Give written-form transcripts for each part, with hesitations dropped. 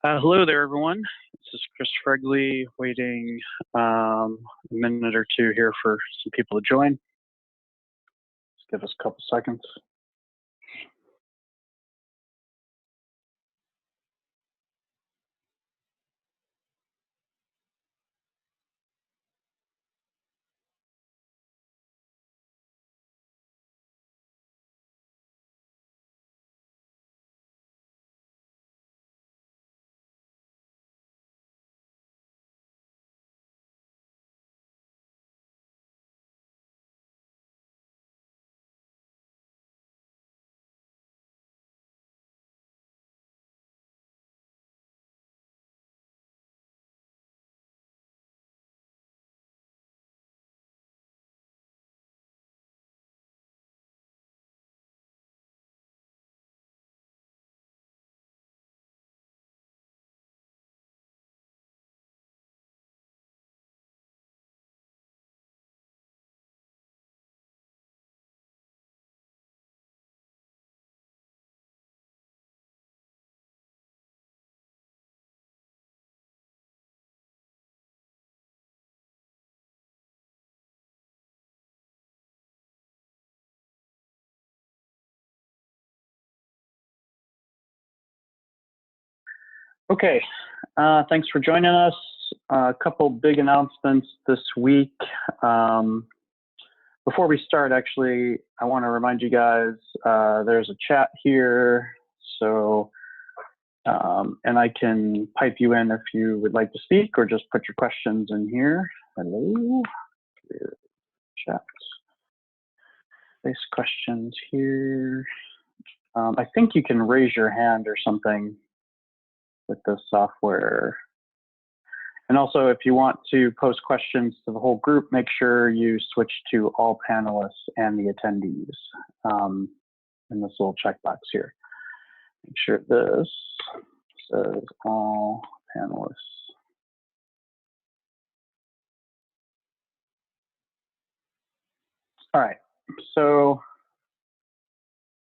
Hello there, everyone. This is Chris Fregley, waiting a minute or two here for some people to join. Just give us a couple seconds. Okay, thanks for joining us. A couple big announcements this week. Before we start, actually, I want to remind you guys there's a chat here, so and I can pipe you in if you would like to speak or just put your questions in here. Hello, chat. Place questions here. I think you can raise your hand or something with this software. And also, if you want to post questions to the whole group, make sure you switch to all panelists and the attendees in this little checkbox here. Make sure this says all panelists. All right, so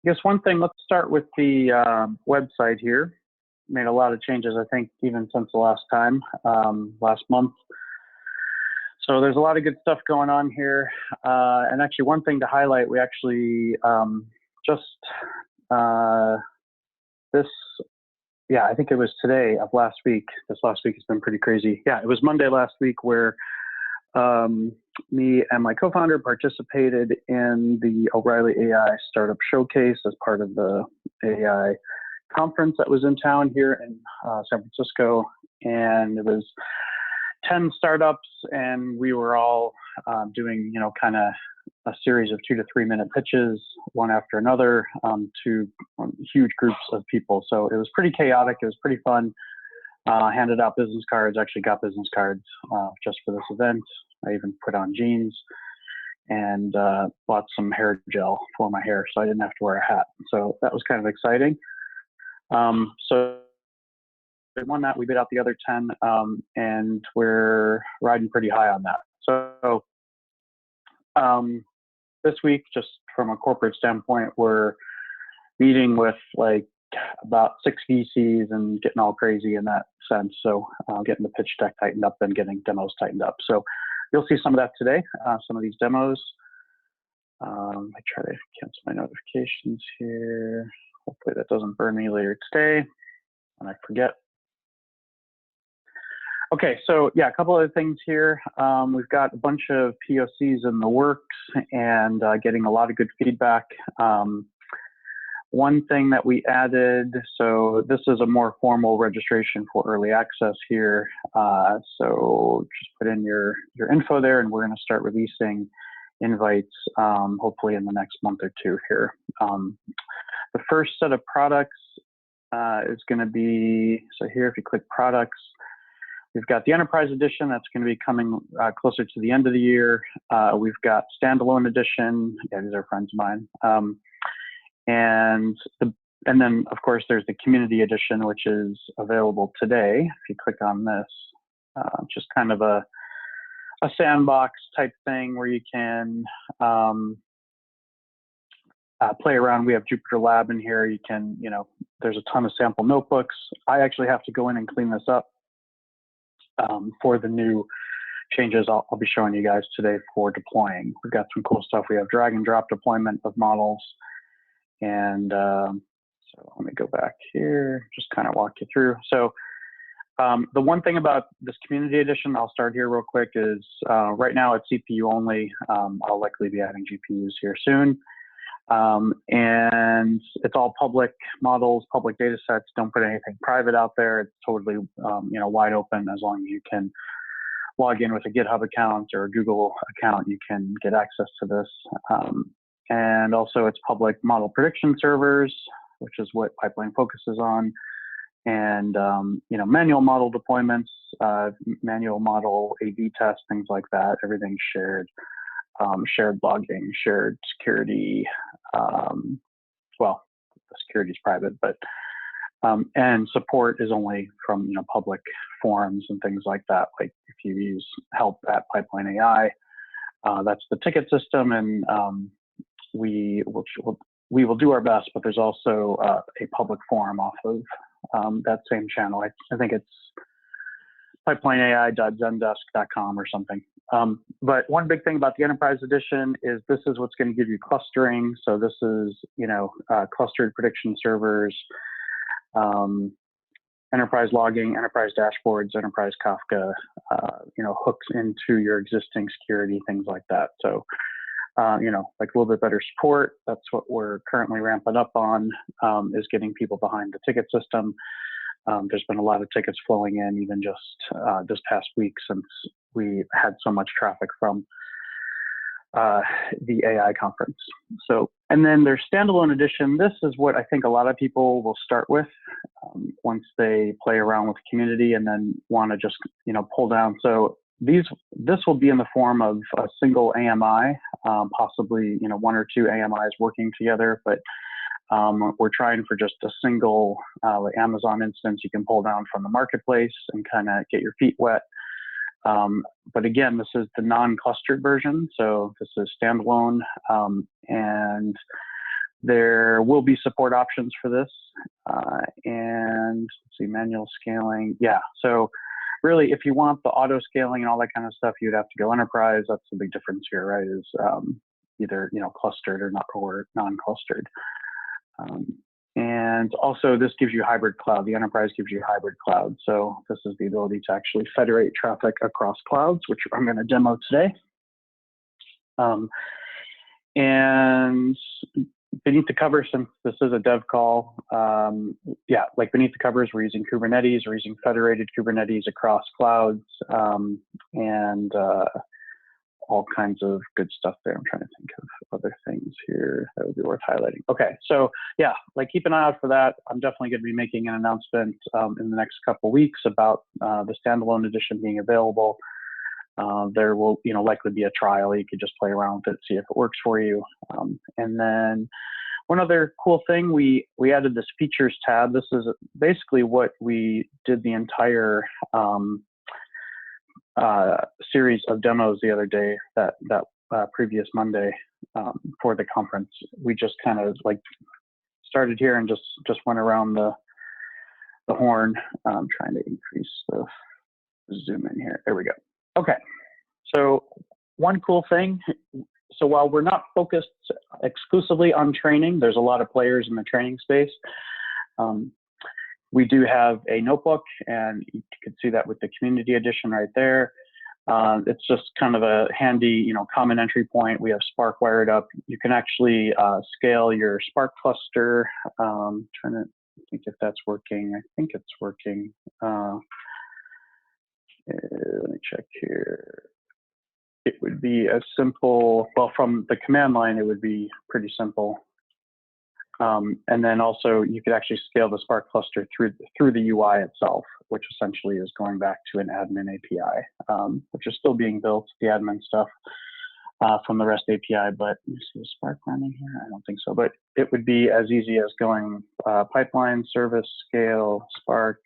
I guess one thing, let's start with the website here. Made a lot of changes, I think, even since the last time, last month. So there's a lot of good stuff going on here. And actually, one thing to highlight, we actually I think it was today of last week. This last week has been pretty crazy. Yeah, it was Monday last week where me and my co-founder participated in the O'Reilly AI Startup Showcase as part of the AI conference that was in town here in San Francisco, and it was 10 startups, and we were all doing, kind of a series of 2 to 3 minute pitches, one after another, to huge groups of people. So it was pretty chaotic. It was pretty fun. Handed out business cards. Actually got business cards just for this event. I even put on jeans and bought some hair gel for my hair, so I didn't have to wear a hat. So that was kind of exciting. So we won that, we beat out the other 10, and we're riding pretty high on that. So this week, just from a corporate standpoint, we're meeting with like about 6 VCs and getting all crazy in that sense. So getting the pitch deck tightened up and getting demos tightened up. So you'll see some of that today, some of these demos. I try to cancel my notifications here. Hopefully that doesn't burn me later today and I forget. Okay, so yeah, a couple other things here. We've got a bunch of POCs in the works and getting a lot of good feedback. One thing that we added, so this is a more formal registration for early access here. So just put in your info there and we're gonna start releasing invites hopefully in the next month or two here. The first set of products is going to be, so here if you click products, we've got the Enterprise Edition that's going to be coming closer to the end of the year. We've got Standalone Edition, yeah, these are friends of mine. And then of course there's the Community Edition, which is available today. If you click on this, just kind of a sandbox type thing where you can play around. We have Jupyter Lab in here. You can, there's a ton of sample notebooks. I actually have to go in and clean this up for the new changes I'll be showing you guys today for deploying. We've got some cool stuff. We have drag and drop deployment of models. And so let me go back here, just kind of walk you through. So the one thing about this community edition, I'll start here real quick, is right now it's CPU only. I'll likely be adding GPUs here soon. And it's all public models, public data sets. Don't put anything private out there. It's totally wide open. As long as you can log in with a GitHub account or a Google account, you can get access to this. And also it's public model prediction servers, which is what Pipeline focuses on. And manual model deployments, manual model A/B tests, things like that. Everything's shared. Shared logging, shared security. Well, the security is private, but and support is only from public forums and things like that. Like if you use help at PipelineAI, that's the ticket system, and we will do our best. But there's also a public forum off of that same channel. I think it's PipelineAI.zendesk.com or something. But one big thing about the Enterprise Edition is this is what's going to give you clustering. So this is, clustered prediction servers, enterprise logging, enterprise dashboards, enterprise Kafka, hooks into your existing security, things like that. So, like a little bit better support. That's what we're currently ramping up on, is getting people behind the ticket system. There's been a lot of tickets flowing in even just this past week since we had so much traffic from the AI conference. So, and then there's Standalone Edition. This is what I think a lot of people will start with once they play around with the community and then want to just, pull down. So this will be in the form of a single AMI, possibly, one or two AMIs working together, but we're trying for just a single like Amazon instance you can pull down from the marketplace and kind of get your feet wet. But again, this is the non-clustered version. So this is standalone, and there will be support options for this. And let's see, manual scaling. Yeah. So really, if you want the auto scaling and all that kind of stuff, you'd have to go enterprise. That's the big difference here, right? Is either clustered or not, or non-clustered. And also this gives you hybrid cloud. The enterprise gives you hybrid cloud. So this is the ability to actually federate traffic across clouds, which I'm going to demo today. And beneath the covers, since this is a dev call, like beneath the covers, we're using Kubernetes, we're using federated Kubernetes across clouds, and all kinds of good stuff there. I'm trying to think of other things here that would be worth highlighting. Okay, so yeah, keep an eye out for that. I'm definitely going to be making an announcement in the next couple weeks about the Standalone Edition being available. There will, likely be a trial. You could just play around with it, see if it works for you. And then one other cool thing, we added this features tab. This is basically what we did the entire series of demos the other day, that previous Monday for the conference. We just kind of started here and just went around the horn. I'm trying to increase the zoom in here. There we go. Okay, so one cool thing. So while we're not focused exclusively on training, there's a lot of players in the training space. We do have a notebook, and you can see that with the community edition right there. It's just kind of a handy, common entry point. We have Spark wired up. You can actually scale your Spark cluster. Trying to think if that's working. I think it's working. Let me check here. It would be as simple, well, from the command line, it would be pretty simple. And then also you could actually scale the Spark cluster through the UI itself, which essentially is going back to an admin API, which is still being built, the admin stuff from the REST API. But let me see, is Spark running here? I don't think so. But it would be as easy as going pipeline, service, scale, Spark,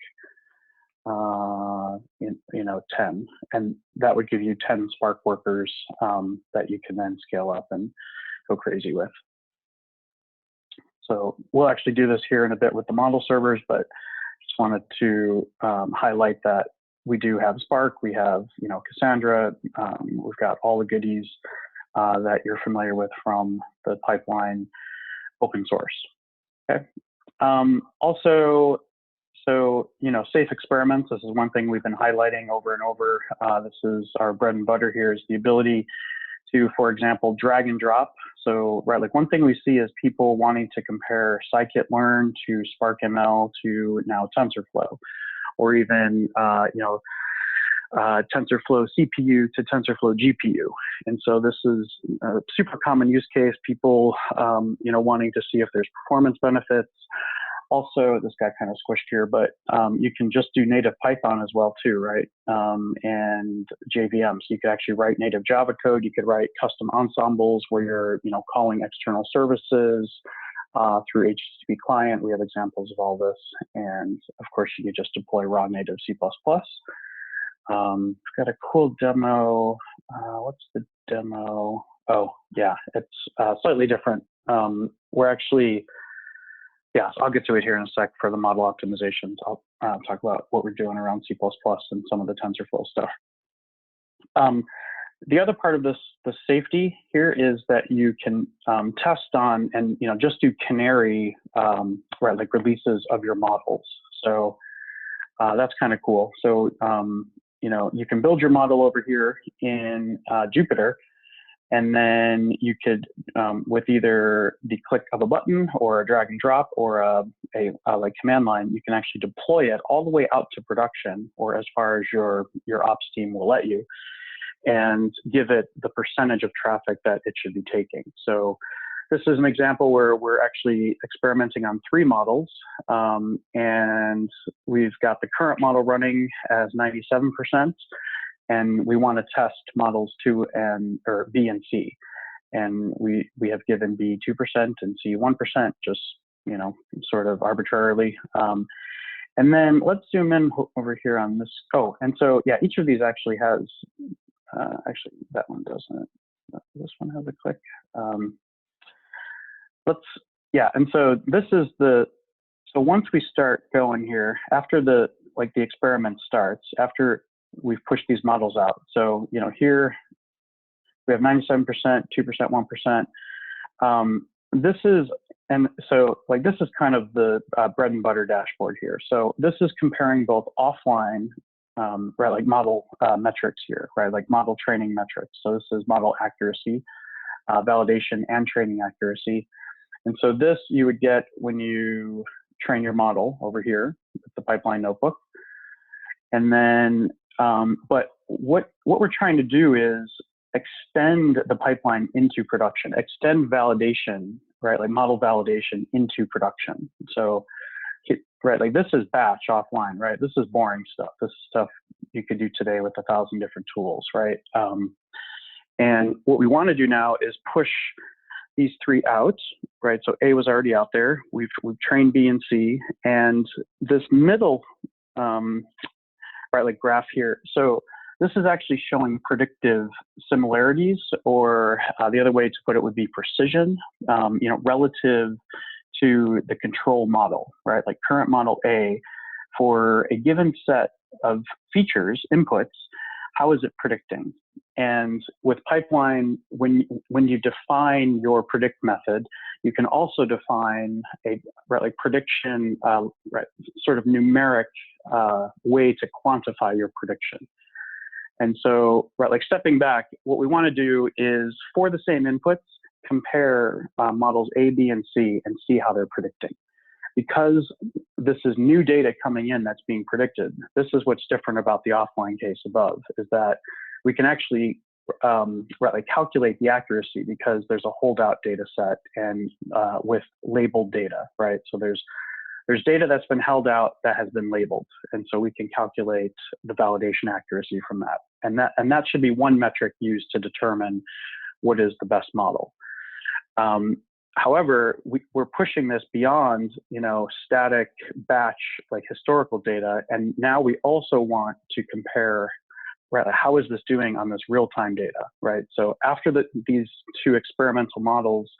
10, and that would give you 10 Spark workers that you can then scale up and go crazy with. So we'll actually do this here in a bit with the model servers, but just wanted to highlight that we do have Spark, we have Cassandra, we've got all the goodies that you're familiar with from the Pipeline open source. Okay. Also, so safe experiments. This is one thing we've been highlighting over and over. This is our bread and butter here, is the ability to, for example, drag and drop. So, like one thing we see is people wanting to compare scikit-learn to Spark ML to now TensorFlow, or even TensorFlow CPU to TensorFlow GPU. And so this is a super common use case. People, wanting to see if there's performance benefits. Also, this got kind of squished here, but you can just do native Python as well too, right? And JVM. So you could actually write native Java code. You could write custom ensembles where you're, calling external services through HTTP client. We have examples of all this. And of course, you could just deploy raw native C++. We've got a cool demo. What's the demo? Oh, yeah, it's slightly different. We're actually, yeah, so I'll get to it here in a sec for the model optimizations. I'll talk about what we're doing around C++ and some of the TensorFlow stuff. The other part of this, the safety here, is that you can test on and just do canary like releases of your models. So that's kind of cool. So you can build your model over here in Jupyter, and then you could, with either the click of a button or a drag and drop or a like command line, you can actually deploy it all the way out to production, or as far as your ops team will let you, and give it the percentage of traffic that it should be taking. So this is an example where we're actually experimenting on 3 models, and we've got the current model running as 97%. And we want to test models 2 or B and C, and we have given B 2% and C 1%, just sort of arbitrarily. And then let's zoom in over here on this. Oh, and so yeah, each of these actually has. Actually, that one doesn't. This one has a click. And so this is the. So once we start going here, after the experiment starts, after we've pushed these models out. So, here we have 97%, 2%, 1%. This is kind of the bread and butter dashboard here. So this is comparing both offline, like model metrics here, right? Like model training metrics. So this is model accuracy, validation, and training accuracy. And so this you would get when you train your model over here with the Pipeline notebook. And then but what we're trying to do is extend the pipeline into production, extend validation, right? Like model validation into production. So, right, like this is batch offline, right? This is boring stuff. This is stuff you could do today with 1,000 different tools, right? And what we want to do now is push these 3 out, right? So A was already out there. We've trained B and C, and this middle, right, like graph here. So this is actually showing predictive similarities, or the other way to put it would be precision, relative to the control model, right? Like current model A, for a given set of features, inputs, how is it predicting? And with Pipeline, when you define your predict method, you can also define a prediction, sort of numeric way to quantify your prediction. And so, stepping back, what we want to do is, for the same inputs, compare models A, B, and C and see how they're predicting. Because this is new data coming in that's being predicted, this is what's different about the offline case above, is that we can actually calculate the accuracy, because there's a holdout data set and with labeled data, right? So there's data that's been held out that has been labeled, and so we can calculate the validation accuracy from that. And that should be one metric used to determine what is the best model. However, we're pushing this beyond, static batch, like historical data, and now we also want to compare, right, how is this doing on this real-time data, right? So after these 2 experimental models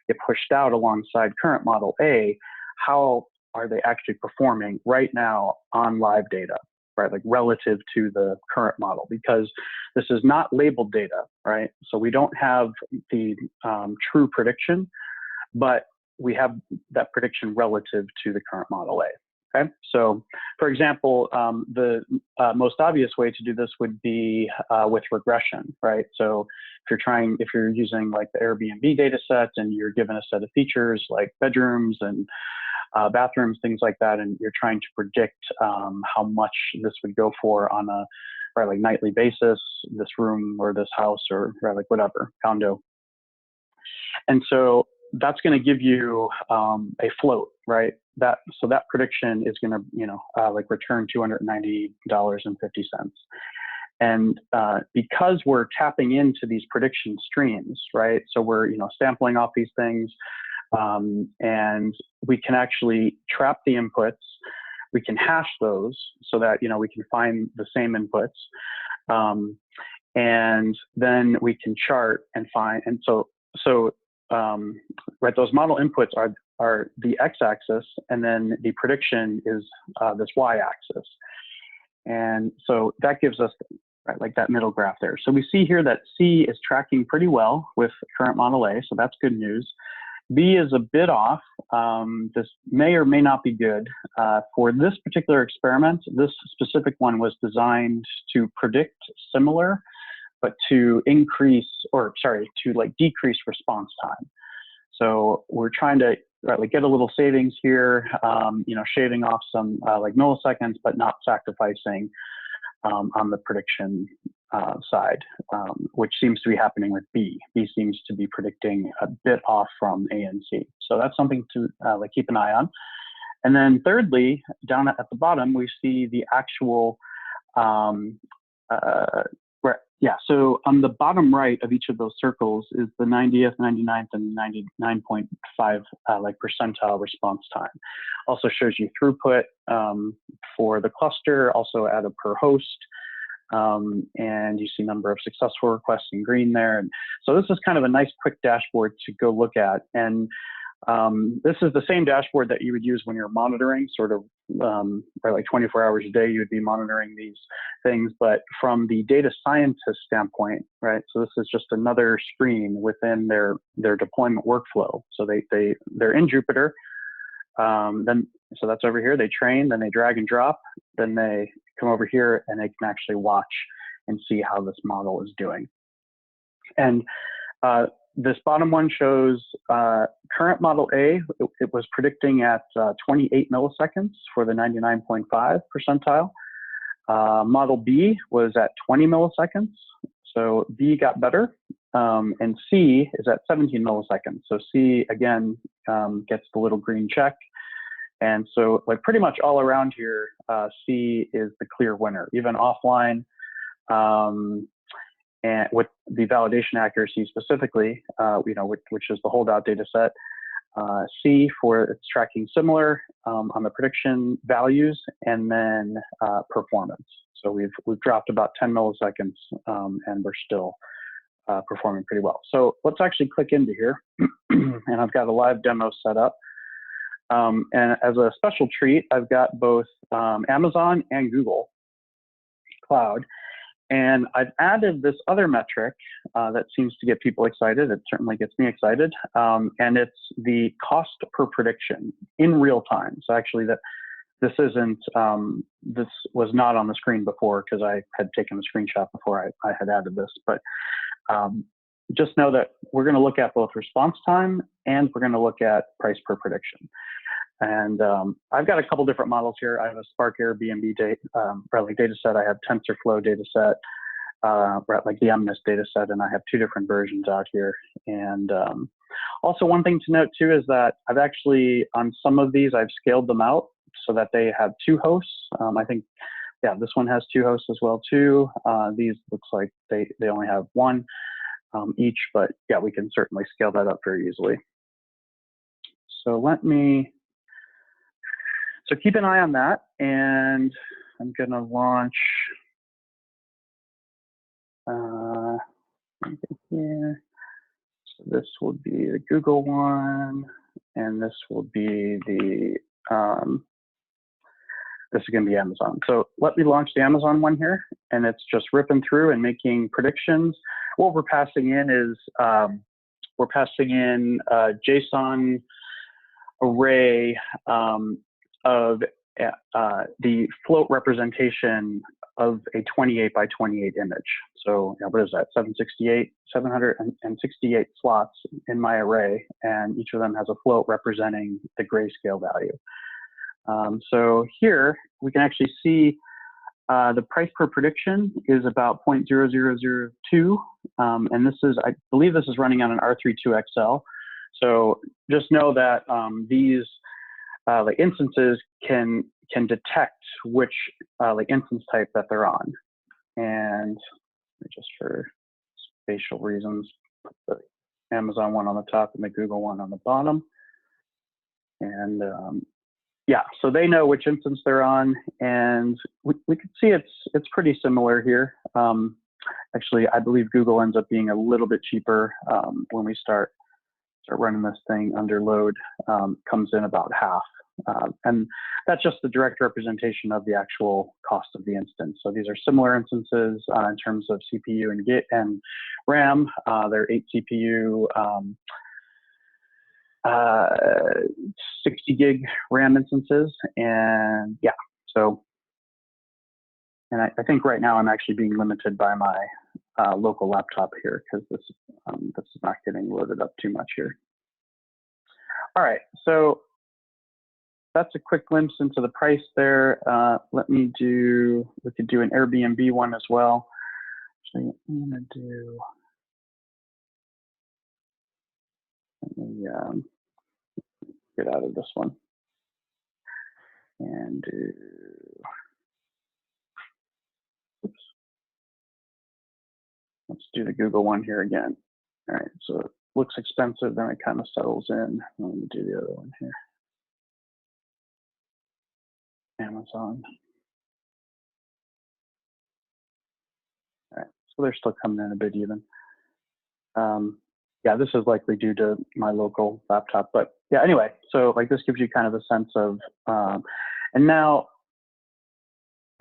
get pushed out alongside current model A, how are they actually performing right now on live data, right? Like relative to the current model, because this is not labeled data, right? So we don't have the true prediction, but we have that prediction relative to the current model A. Okay, so for example, the most obvious way to do this would be with regression, right? So if you're using like the Airbnb data set and you're given a set of features like bedrooms and bathrooms, things like that, and you're trying to predict how much this would go for on a like nightly basis, this room or this house or like whatever, condo. And so that's going to give you a float, right? So that prediction is going to, like return $290.50. And because we're tapping into these prediction streams, right? So we're, sampling off these things, and we can actually trap the inputs. We can hash those so that, we can find the same inputs. And then we can chart and find, and so right, those model inputs are the x-axis, and then the prediction is this y-axis. And so that gives us, right, like that middle graph there. So we see here that C is tracking pretty well with current model A, so that's good news. B is a bit off. This may or may not be good. For this particular experiment, this specific one was designed to predict similar, but to decrease response time. So we're trying to get a little savings here, shaving off some like milliseconds, but not sacrificing on the prediction side, which seems to be happening with B. B seems to be predicting a bit off from A and C. So that's something to keep an eye on. And then thirdly, down at the bottom, we see the actual so on the bottom right of each of those circles is the 90th, 99th, and 99.5 percentile response time. Also shows you throughput for the cluster, also at a per host, and you see number of successful requests in green there. And so this is kind of a nice quick dashboard to go look at. And this is the same dashboard that you would use when you're monitoring, sort of like 24 hours a day, you would be monitoring these things. But from the data scientist standpoint, right? So this is just another screen within their deployment workflow. So they're in Jupyter. So that's over here. They train, then they drag and drop, then they come over here and they can actually watch and see how this model is doing. And this bottom one shows current model A. It was predicting at 28 milliseconds for the 99.5 percentile. Model B was at 20 milliseconds. So B got better. And C is at 17 milliseconds. So C, again, gets the little green check. And so like pretty much all around here, C is the clear winner, even offline. And with the validation accuracy specifically, which is the holdout data set, C for it's tracking similar on the prediction values, and then performance. So we've dropped about 10 milliseconds, and we're still performing pretty well. So let's actually click into here, and I've got a live demo set up. And as a special treat, I've got both Amazon and Google Cloud. And I've added this other metric that seems to get people excited. It certainly gets me excited. And it's the cost per prediction in real time. So actually this was not on the screen before because I had taken a screenshot before I had added this. But just know that we're going to look at both response time and we're going to look at price per prediction. And I've got a couple different models here. I have a Spark Airbnb data set. I have TensorFlow data set, like the MNIST data set, and I have two different versions out here. And also one thing to note too is that I've actually, on some of these, I've scaled them out so that they have two hosts. I think, yeah, this one has two hosts as well too. These looks like they only have one each, but yeah, we can certainly scale that up very easily. So so keep an eye on that, and I'm going to launch here. So this will be the Google one, and this will be the, this is going to be Amazon. So let me launch the Amazon one here, and it's just ripping through and making predictions. What we're passing in is, we're passing in a JSON array of the float representation of a 28 by 28 image. So what is that, 768 slots in my array, and each of them has a float representing the grayscale value. So here we can actually see the price per prediction is about 0.0002, and this is, I believe this is running on an R32XL. So just know that these like instances can detect which like instance type that they're on. And just for spatial reasons, put the Amazon one on the top and the Google one on the bottom. And yeah, so they know which instance they're on, and we can see it's pretty similar here. Actually, I believe Google ends up being a little bit cheaper when we start running this thing under load, comes in about half. And that's just the direct representation of the actual cost of the instance. So these are similar instances in terms of CPU and RAM. They're 8 CPU, 60 gig RAM instances. And yeah, so, and I think right now I'm actually being limited by my local laptop here because this is not getting loaded up too much here. All right, so that's a quick glimpse into the price there. We could do an Airbnb one as well. Actually, I'm gonna do, let me get out of this one and do, oops. Let's do the Google one here again. All right, so it looks expensive, then it kind of settles in. Let me do the other one here. Amazon. All right, so they're still coming in a bit even. Yeah, this is likely due to my local laptop, but yeah, anyway, so like this gives you kind of a sense of, and now,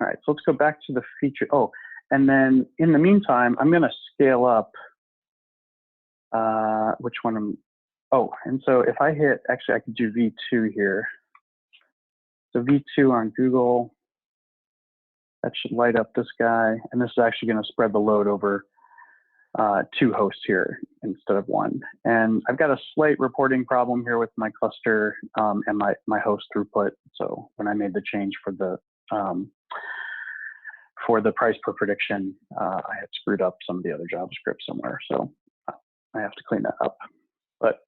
all right, so let's go back to the feature. Oh, and then in the meantime, I'm gonna scale up, which one and so if I hit, actually I could do V2 here. So V2 on Google, that should light up this guy, and this is actually gonna spread the load over 2 hosts here instead of 1. And I've got a slight reporting problem here with my cluster and my host throughput. So when I made the change for the price per prediction, I had screwed up some of the other JavaScript somewhere. So I have to clean that up. But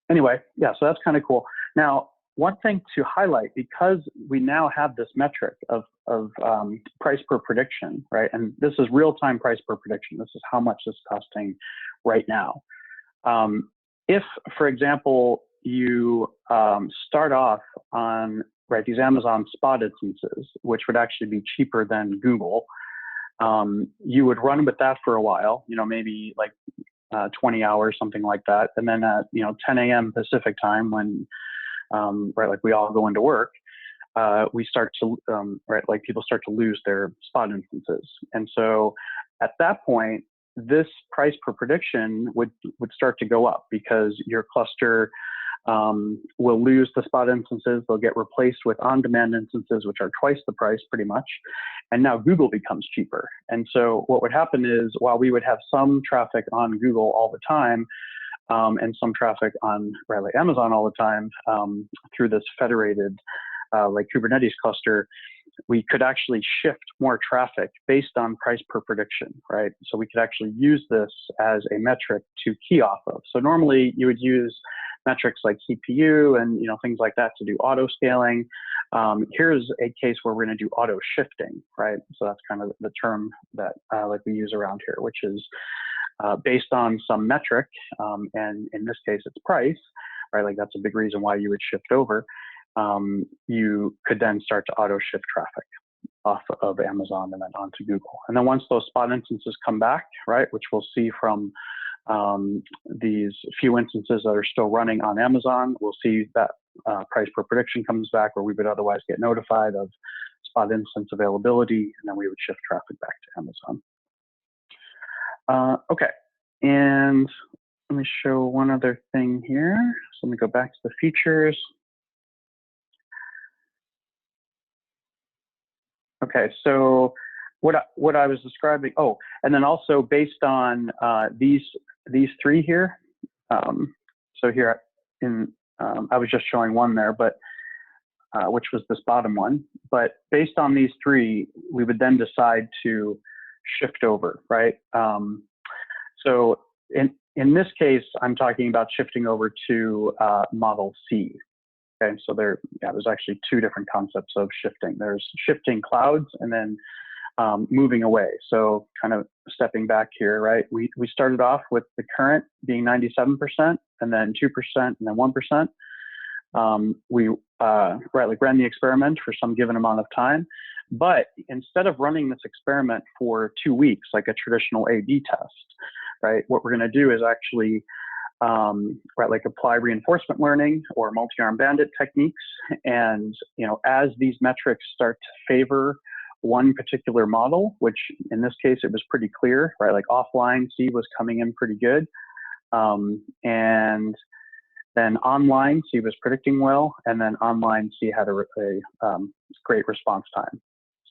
anyway, yeah, so that's kind of cool. Now, one thing to highlight, because we now have this metric of price per prediction, right? And this is real-time price per prediction. This is how much this is costing right now. If, for example, you start off on these Amazon spot instances, which would actually be cheaper than Google, you would run with that for a while, maybe like 20 hours, something like that. And then at 10 a.m. Pacific time, when like we all go into work, we start to, like people start to lose their spot instances. And so at that point, this price per prediction would start to go up because your cluster will lose the spot instances. They'll get replaced with on-demand instances, which are twice the price pretty much. And now Google becomes cheaper. And so what would happen is, while we would have some traffic on Google all the time, and some traffic on like Amazon all the time through this federated like Kubernetes cluster, we could actually shift more traffic based on price per prediction, right? So we could actually use this as a metric to key off of. So normally you would use metrics like CPU and things like that to do auto scaling. Here's a case where we're going to do auto shifting, right? So that's kind of the term that like we use around here, which is based on some metric, and in this case it's price, right? Like that's a big reason why you would shift over. You could then start to auto shift traffic off of Amazon and then onto Google. And then once those spot instances come back, right, which we'll see from these few instances that are still running on Amazon, we'll see that price per prediction comes back, where we would otherwise get notified of spot instance availability, and then we would shift traffic back to Amazon. Okay, and let me show one other thing here. So let me go back to the features. Okay, so what I was describing. Oh, and then also based on these three here. So here I was just showing one there, but which was this bottom one. But based on these three, we would then decide to shift over, right? So in this case, I'm talking about shifting over to Model C. Okay, so there's actually two different concepts of shifting. There's shifting clouds and then moving away. So kind of stepping back here, right? We started off with the current being 97%, and then 2%, and then 1%. We ran the experiment for some given amount of time, but instead of running this experiment for 2 weeks like a traditional A/B test, right? What we're going to do is actually apply reinforcement learning or multi-arm bandit techniques, and as these metrics start to favor one particular model, which in this case it was pretty clear, right? Like offline C was coming in pretty good, and then online C was predicting well, and then online C had a great response time.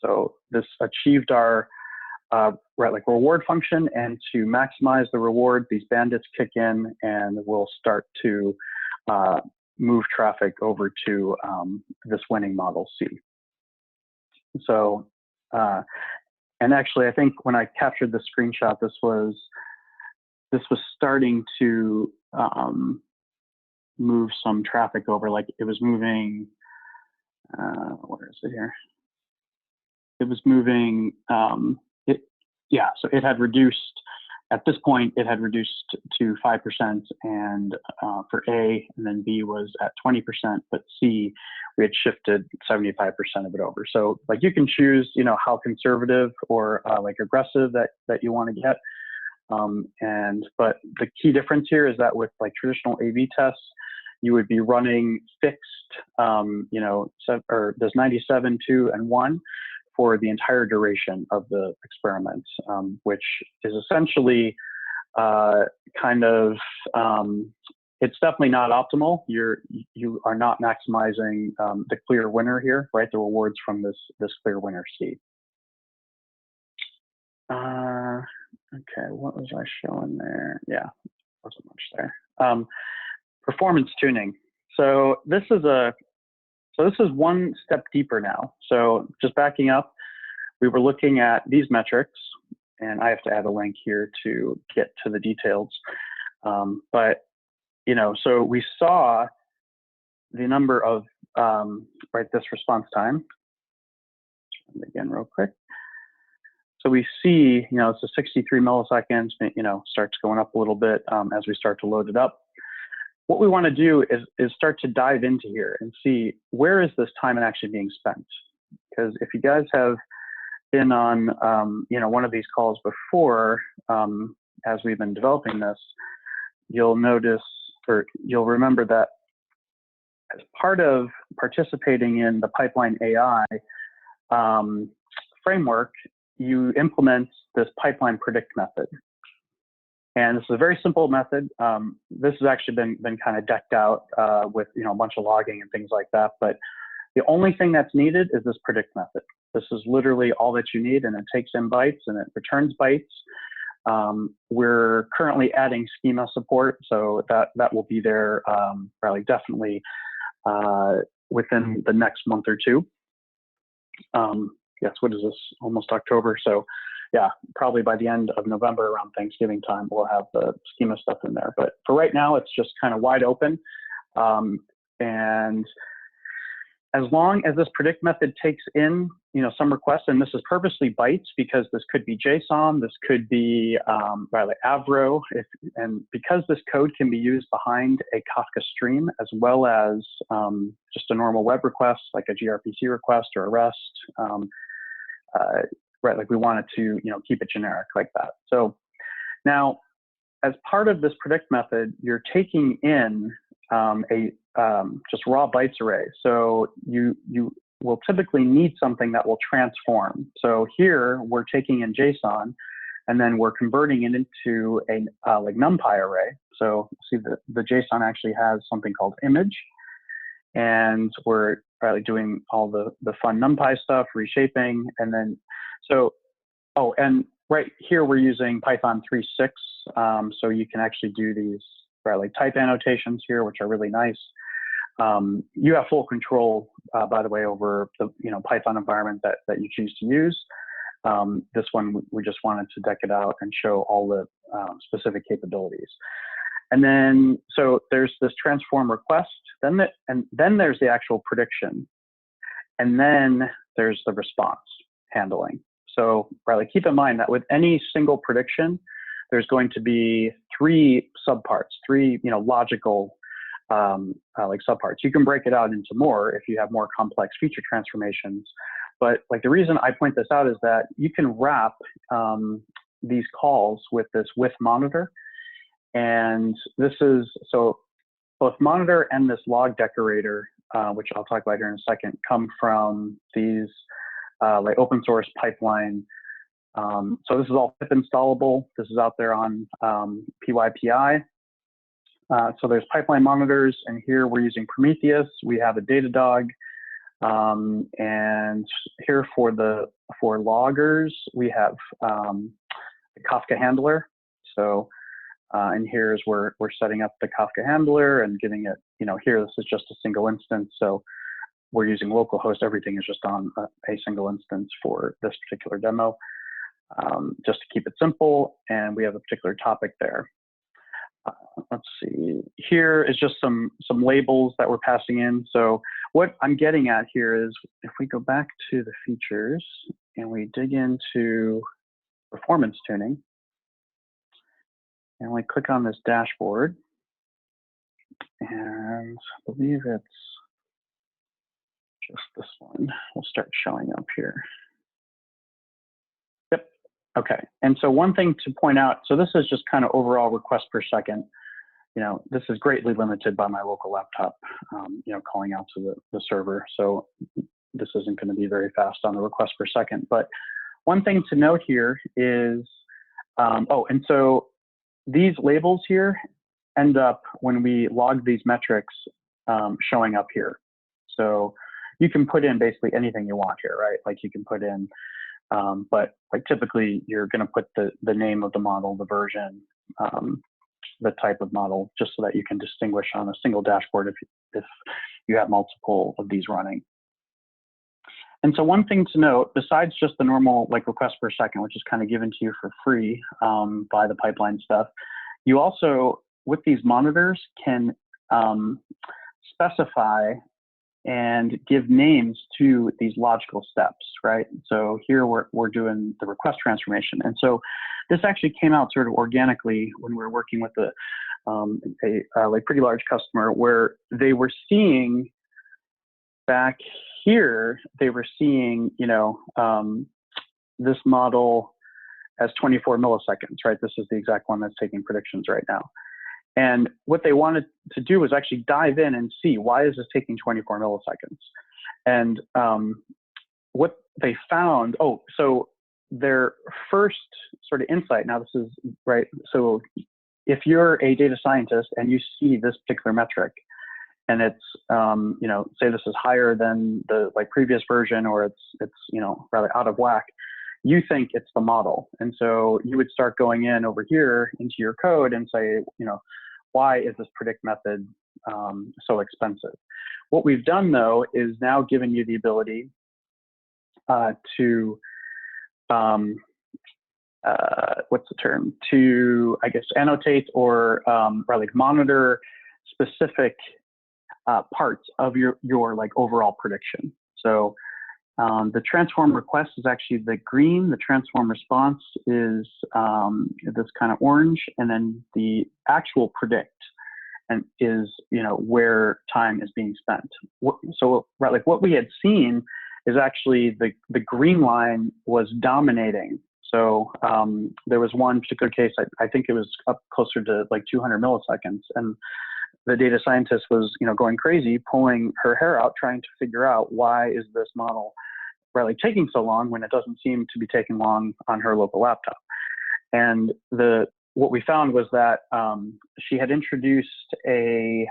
So this achieved our reward function, and to maximize the reward, these bandits kick in and we'll start to move traffic over to this winning model C. So, and actually I think when I captured the screenshot, this was starting to move some traffic over, like it was moving, where is it here? It was moving, so it had reduced, at this point, it had reduced to 5%, and for A, and then B was at 20%, but C, we had shifted 75% of it over. So like you can choose, how conservative or like aggressive that you want to get. But the key difference here is that with like traditional A/B tests, you would be running fixed, there's 97, 2, and 1 for the entire duration of the experiment, which is essentially it's definitely not optimal. You are not maximizing the clear winner here, right? The rewards from this clear winner C. Okay, what was I showing there? Yeah, wasn't much there. Performance tuning. So this is one step deeper now. So just backing up, we were looking at these metrics, and I have to add a link here to get to the details. So we saw the number of, this response time. Again, real quick. So we see, it's a 63 milliseconds, starts going up a little bit as we start to load it up. What we want to do is start to dive into here and see where is this time actually being spent. Because if you guys have been on one of these calls before, as we've been developing this, you'll notice, or you'll remember that as part of participating in the PipelineAI framework, you implement this pipeline predict method. And this is a very simple method. This has actually been kind of decked out with a bunch of logging and things like that. But the only thing that's needed is this predict method. This is literally all that you need, and it takes in bytes and it returns bytes. We're currently adding schema support, so that will be there probably definitely within the next month or two. Yes, what is this? Almost October. So yeah, probably by the end of November, around Thanksgiving time, we'll have the schema stuff in there. But for right now, it's just kind of wide open. And as long as this predict method takes in, some requests, and this is purposely bytes because this could be JSON, this could be like Avro, and because this code can be used behind a Kafka stream as well as just a normal web request, like a gRPC request or a REST, like we wanted to, keep it generic like that. So now, as part of this predict method, you're taking in just raw bytes array. So you will typically need something that will transform. So here we're taking in JSON, and then we're converting it into a like NumPy array. So see the JSON actually has something called image, and we're probably doing all the fun NumPy stuff, reshaping, and then and right here we're using Python 3.6, so you can actually do these like type annotations here, which are really nice. You have full control, by the way, over the Python environment that you choose to use. This one we just wanted to deck it out and show all the specific capabilities. And then so there's this transform request, then there's the actual prediction, and then there's the response handling. So Riley, keep in mind that with any single prediction, there's going to be three subparts, three logical like subparts. You can break it out into more if you have more complex feature transformations. But like the reason I point this out is that you can wrap these calls with this with monitor, and this is so both monitor and this log decorator, which I'll talk about here in a second, come from these like open source pipeline. So this is all pip installable. This is out there on PyPI. So there's pipeline monitors, and here we're using Prometheus. We have a Datadog, and here for loggers we have the Kafka handler. So and here's where we're setting up the Kafka handler and getting it. Here this is just a single instance. So we're using localhost. Everything is just on a single instance for this particular demo, just to keep it simple. And we have a particular topic there. Let's see. Here is just some labels that we're passing in. So what I'm getting at here is if we go back to the features and we dig into performance tuning, and we click on this dashboard, and I believe it's just this one will start showing up here. Yep. Okay. And so one thing to point out, so this is just kind of overall request per second. This is greatly limited by my local laptop, calling out to the server. So this isn't going to be very fast on the request per second. But one thing to note here is, and so these labels here end up, when we log these metrics, showing up here. So you can put in basically anything you want here, right? Like you can put in, but like typically you're going to put the name of the model, the version, the type of model, just so that you can distinguish on a single dashboard if you have multiple of these running. And so one thing to note, besides just the normal like request per second, which is kind of given to you for free by the pipeline stuff, you also, with these monitors, can specify and give names to these logical steps, right? So here we're doing the request transformation. And so this actually came out sort of organically when we were working with a like pretty large customer, where they were seeing back here, they were seeing, this model as 24 milliseconds, right? This is the exact one that's taking predictions right now. And what they wanted to do was actually dive in and see, why is this taking 24 milliseconds? And what they found, so their first sort of insight, now this is, right, so if you're a data scientist and you see this particular metric, and it's, say this is higher than the previous version, or it's rather out of whack, you think it's the model. And so you would start going in over here into your code and say, why is this predict method so expensive? What we've done, though, is now given you the ability to, what's the term? To, I guess, annotate or rather monitor specific parts of your overall prediction. So the transform request is actually the green, the transform response is this kind of orange, and then the actual predict and is where time is being spent. So what we had seen is actually the green line was dominating. So there was one particular case, I think it was up closer to like 200 milliseconds. And the data scientist was, going crazy, pulling her hair out, trying to figure out why is this model really taking so long when it doesn't seem to be taking long on her local laptop. And what we found was that she had introduced a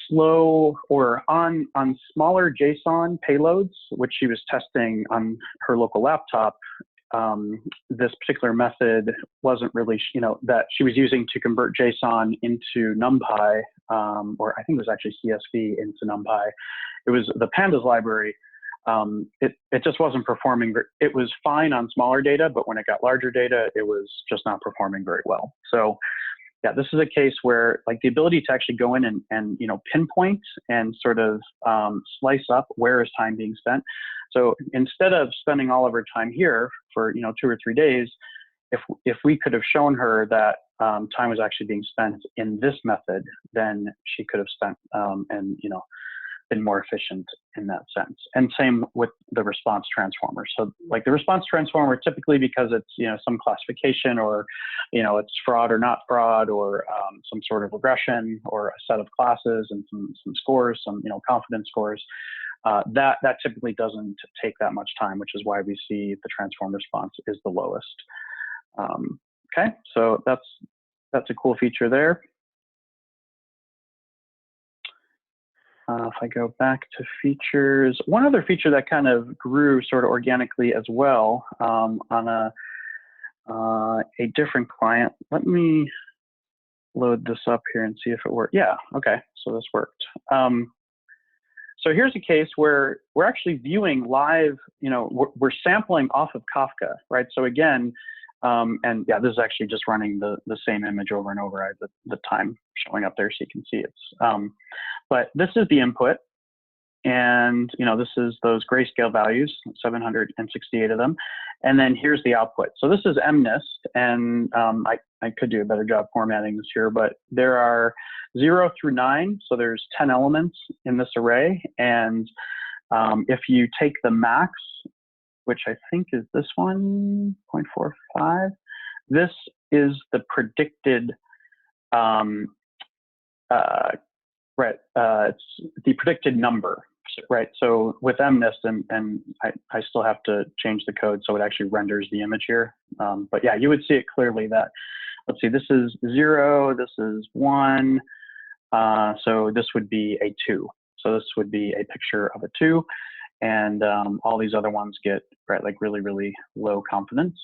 slow or on smaller JSON payloads, which she was testing on her local laptop. This particular method wasn't really, that she was using to convert JSON into NumPy, or I think it was actually CSV into NumPy. It was the Pandas library. It just wasn't performing. It was fine on smaller data, but when it got larger data, it was just not performing very well. So yeah, this is a case where like the ability to actually go in and pinpoint and sort of slice up where is time being spent. So instead of spending all of her time here for 2 or 3 days, if we could have shown her that time was actually being spent in this method, then she could have spent and been more efficient in that sense. And same with the response transformer. So like the response transformer, typically because it's some classification or it's fraud or not fraud, or some sort of regression or a set of classes and some scores, some confidence scores. That typically doesn't take that much time, which is why we see the transform response is the lowest. Okay, so that's a cool feature there. If I go back to features, one other feature that kind of grew sort of organically as well on a different client. Let me load this up here and see if it worked. Yeah, okay, so this worked. So here's a case where we're actually viewing live, we're sampling off of Kafka, right? So again, and yeah, this is actually just running the same image over and over. I have the time showing up there so you can see it. But this is the input, and this is those grayscale values, 768 of them, and then here's the output. So this is MNIST, and I could do a better job formatting this here, but there are 0 through 9, so there's 10 elements in this array, and if you take the max, which I think is this one, 0.45, this is the predicted it's the predicted number, right? So with MNIST, and I still have to change the code so it actually renders the image here. But yeah, you would see it clearly that, let's see, this is 0, this is 1, so this would be a 2. So this would be a picture of a 2, and all these other ones get like really, really low confidence,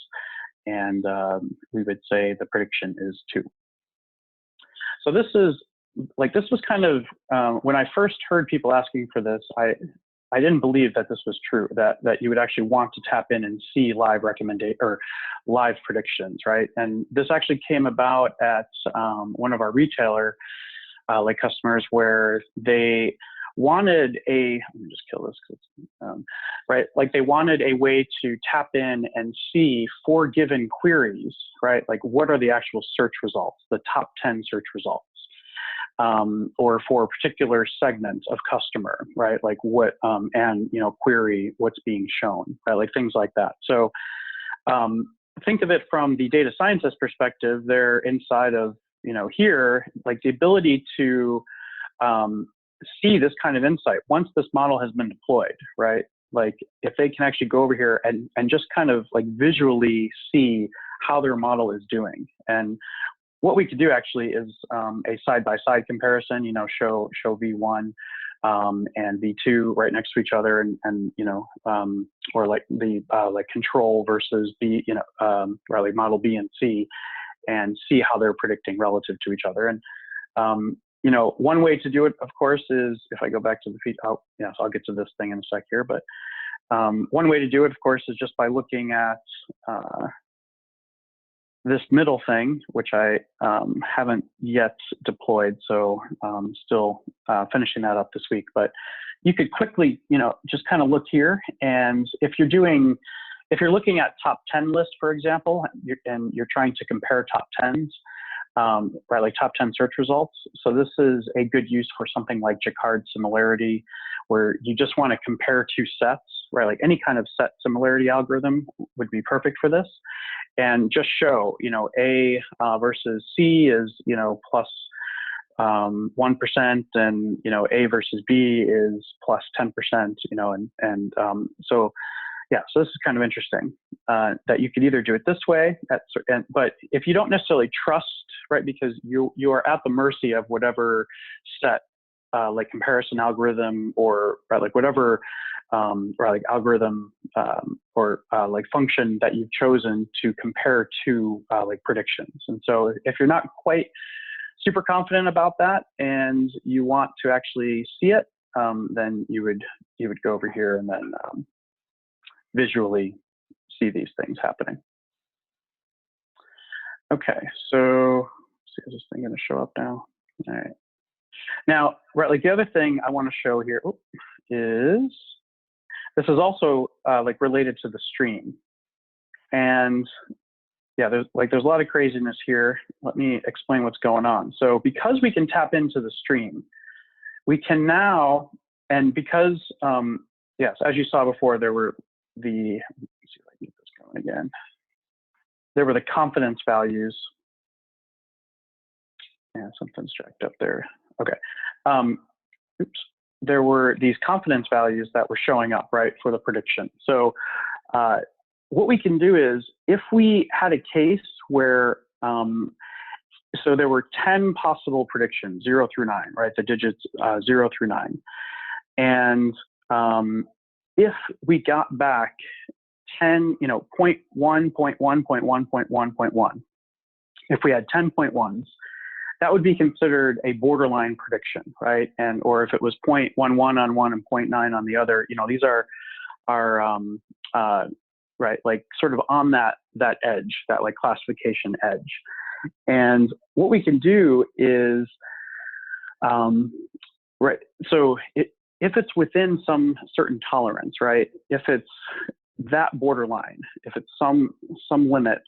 and we would say the prediction is 2. So this was kind of, when I first heard people asking for this, I didn't believe that this was true, that you would actually want to tap in and see live live predictions, right? And this actually came about at one of our retailer customers, where they wanted let me just kill this, right? Like they wanted a way to tap in and see for given queries, right? Like what are the actual search results, the top 10 search results. Or for a particular segment of customer, right? Like what, and query what's being shown, right? Like things like that. So think of it from the data scientist perspective. They're inside of, here, like the ability to see this kind of insight once this model has been deployed, right? Like if they can actually go over here and just kind of like visually see how their model is doing. And what we could do actually is a side-by-side comparison, show V1 and V2 right next to each other, and or like the like control versus B, or like model B and C, and see how they're predicting relative to each other. And one way to do it, of course, is if I go back to the feed. Oh, yeah, so I'll get to this thing in a sec here. But one way to do it, of course, is just by looking at this middle thing, which I haven't yet deployed, so still finishing that up this week. But you could quickly, just kind of look here, and if you're looking at top 10 lists, for example, and you're trying to compare top 10s, right, like top 10 search results. So this is a good use for something like Jacquard similarity, where you just want to compare two sets, right? Like any kind of set similarity algorithm would be perfect for this. And just show, A versus C is, plus 1%, and A versus B is plus 10%, so yeah, so this is kind of interesting that you could either do it this way, but if you don't necessarily trust, right, because you are at the mercy of whatever set, like comparison algorithm, or right, like whatever, or like algorithm, or like function that you've chosen to compare to like predictions. And so if you're not quite super confident about that and you want to actually see it, then you would go over here and then visually see these things happening. Okay, so let's see, is this thing going to show up now? All right. Now, right, like the other thing I want to show here is this is also like related to the stream, and yeah, there's a lot of craziness here. Let me explain what's going on. So because we can tap into the stream, we can now, and because yes, as you saw before, there were let's see if I can get this going again. There were the confidence values. Yeah, something's jacked up there. Okay. Oops. There were these confidence values that were showing up, right, for the prediction. So what we can do is, if we had a case where, so there were 10 possible predictions, 0 through 9, right, the digits 0 through 9. And if we got back 10, 0.1, 0.1, 0.1, 0.1, 0.1, if we had 10.1s, that would be considered a borderline prediction, right? And or if it was 0.11 on one and 0.9 on the other, these are right, like sort of on that edge, that like classification edge. And what we can do is, right, so if it's within some certain tolerance, right, if it's that borderline, if it's some limit,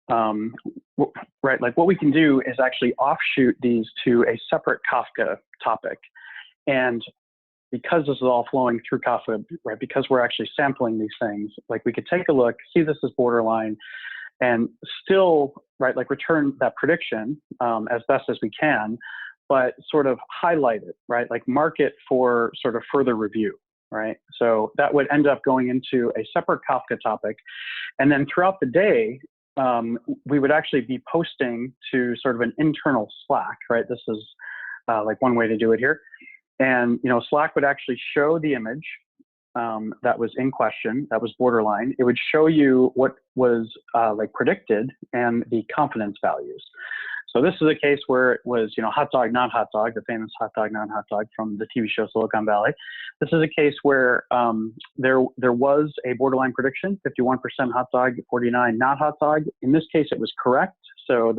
right, like what we can do is actually offshoot these to a separate Kafka topic. And because this is all flowing through Kafka, right, because we're actually sampling these things, like we could take a look, see this is borderline, and still, right, like return that prediction as best as we can, but sort of highlight it, right, like mark it for sort of further review, right? So that would end up going into a separate Kafka topic. And then throughout the day, we would actually be posting to sort of an internal Slack, right? This is like one way to do it here. And, Slack would actually show the image that was in question, that was borderline. It would show you what was like predicted and the confidence values. So this is a case where it was, hot dog, not hot dog, the famous hot dog, not hot dog from the TV show Silicon Valley. This is a case where there was a borderline prediction, 51% hot dog, 49 not hot dog. In this case, it was correct. So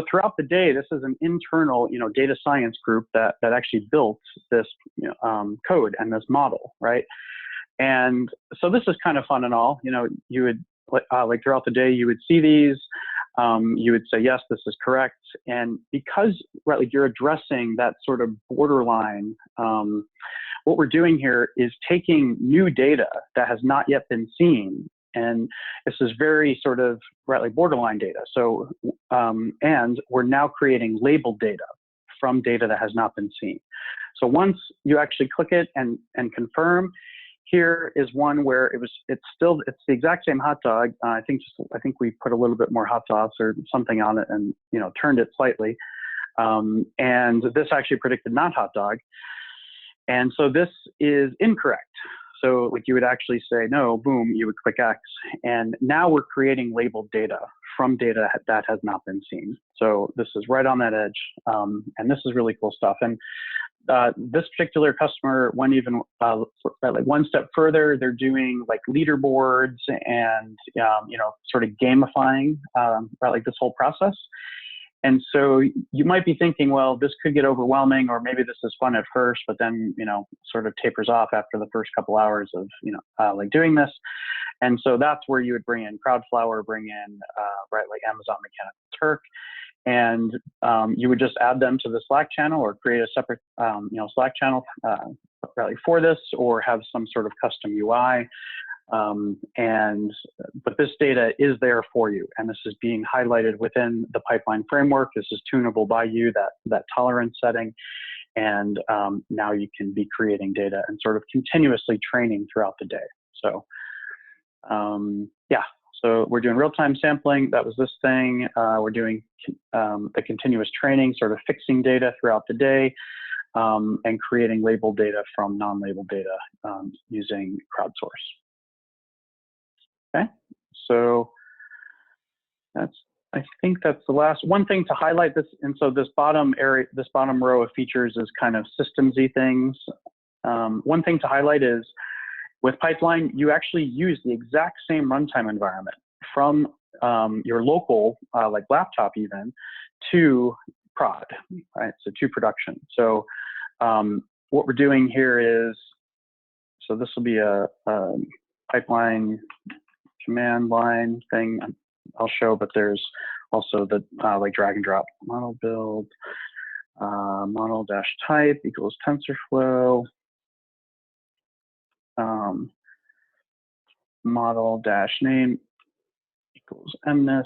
throughout the day, this is an internal, data science group that actually built this code and this model, right? And so this is kind of fun and all. You would like throughout the day, you would see these. You would say, yes, this is correct. And because, right, like you're addressing that sort of borderline, what we're doing here is taking new data that has not yet been seen. And this is very sort of, right, like borderline data. So, and we're now creating labeled data from data that has not been seen. So once you actually click it and confirm, here is one where it's the exact same hot dog. I think we put a little bit more hot sauce or something on it and turned it slightly. And this actually predicted not hot dog. And so this is incorrect. So like you would actually say no, boom, you would click X. And now we're creating labeled data from data that has not been seen. So this is right on that edge. And this is really cool stuff. And this particular customer went even like one step further. They're doing like leaderboards and sort of gamifying like this whole process. And so you might be thinking, well, this could get overwhelming, or maybe this is fun at first, but then sort of tapers off after the first couple hours of like doing this. And so that's where you would bring in Crowdflower, bring in right, like Amazon Mechanical Turk. and you would just add them to the Slack channel or create a separate Slack channel for this, or have some sort of custom UI. But this data is there for you, and this is being highlighted within the pipeline framework. This is tunable by you, that tolerance setting, and now you can be creating data and sort of continuously training throughout the day. So yeah, so we're doing real-time sampling. That was this thing. We're doing the continuous training, sort of fixing data throughout the day, and creating labeled data from non-labeled data using crowdsource. Okay, so I think that's the last one thing to highlight this. And so this bottom area, this bottom row of features is kind of systemsy things. One thing to highlight is with Pipeline, you actually use the exact same runtime environment from your local, like laptop even, to prod, right? So to production. So what we're doing here is, so this will be a Pipeline command line thing I'll show, but there's also the like drag and drop model build, model dash type equals TensorFlow, model dash name equals MNIST,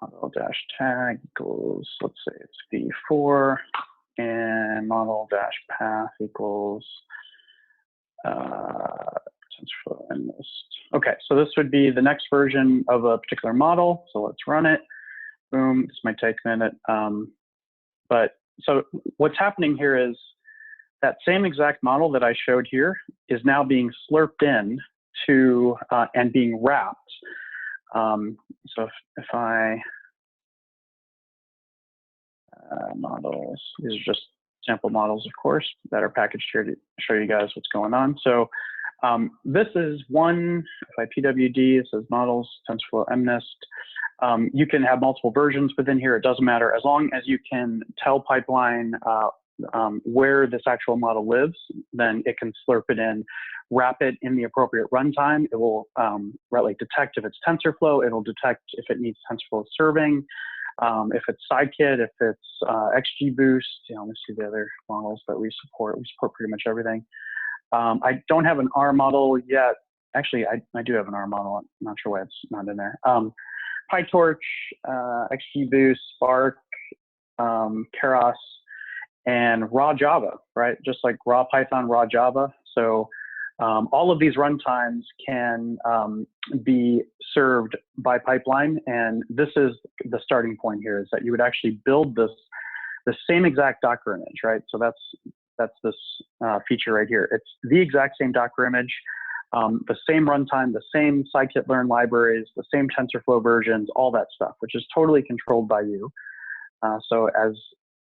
model dash tag equals, let's say it's V4, and model dash path equals TensorFlow MNIST. Okay, so this would be the next version of a particular model. So let's run it. Boom, this might take a minute. But so what's happening here is that same exact model that I showed here is now being slurped in to and being wrapped. So if I models, these are just sample models, of course, that are packaged here to show you guys what's going on. So this is one, if I PWD, it says models, TensorFlow MNIST. You can have multiple versions within here. It doesn't matter. As long as you can tell Pipeline where this actual model lives, then it can slurp it in, wrap it in the appropriate runtime. It will detect if it's TensorFlow. It'll detect if it needs TensorFlow serving. If it's Scikit, if it's XGBoost, let's see the other models that we support. We support pretty much everything. I don't have an R model yet. Actually, I do have an R model. I'm not sure why it's not in there. PyTorch, XGBoost, Spark, Keras, and raw Java, right? Just like raw Python, raw Java. So all of these runtimes can be served by Pipeline, and this is the starting point here, is that you would actually build the same exact Docker image, right? So that's this feature right here. It's the exact same Docker image, the same runtime, the same scikit-learn libraries, the same TensorFlow versions, all that stuff, which is totally controlled by you. So as